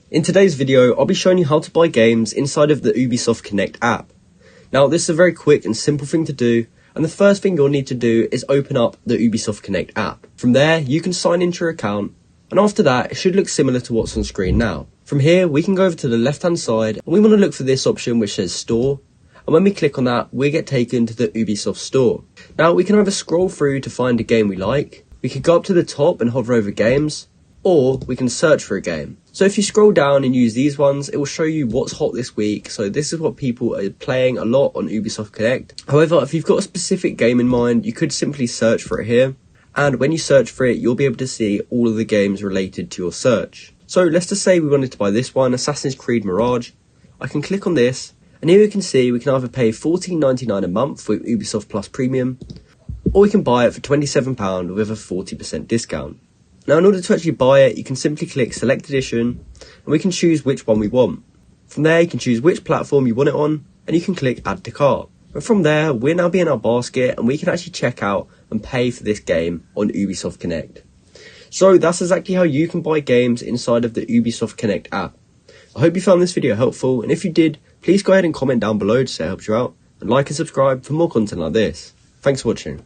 In today's video, I'll be showing you how to buy games inside of the Ubisoft Connect app. Now, this is a very quick and simple thing to do, and the first thing you'll need to do is open up the Ubisoft Connect app. From there, you can sign into your account, and after that, it should look similar to what's on screen now. From here, we can go over to the left-hand side, and we want to look for this option which says Store, and when we click on that, we get taken to the Ubisoft Store. Now, we can either scroll through to find a game we like, we could go up to the top and hover over games, or we can search for a game. So if you scroll down and use these ones, it will show you what's hot this week. So this is what people are playing a lot on Ubisoft Connect. However, if you've got a specific game in mind, you could simply search for it here. And when you search for it, you'll be able to see all of the games related to your search. So let's just say we wanted to buy this one, Assassin's Creed Mirage. I can click on this, and here we can see we can either pay $14.99 a month with Ubisoft Plus Premium, or we can buy it for £27 with a 40% discount. Now, in order to actually buy it, you can simply click Select Edition, and we can choose which one we want. From there, you can choose which platform you want it on, and you can click Add to Cart. And from there, we're now in our basket, and we can actually check out and pay for this game on Ubisoft Connect. So that's exactly how you can buy games inside of the Ubisoft Connect app. I hope you found this video helpful, and if you did, please go ahead and comment down below to say it helps you out, and like and subscribe for more content like this. Thanks for watching.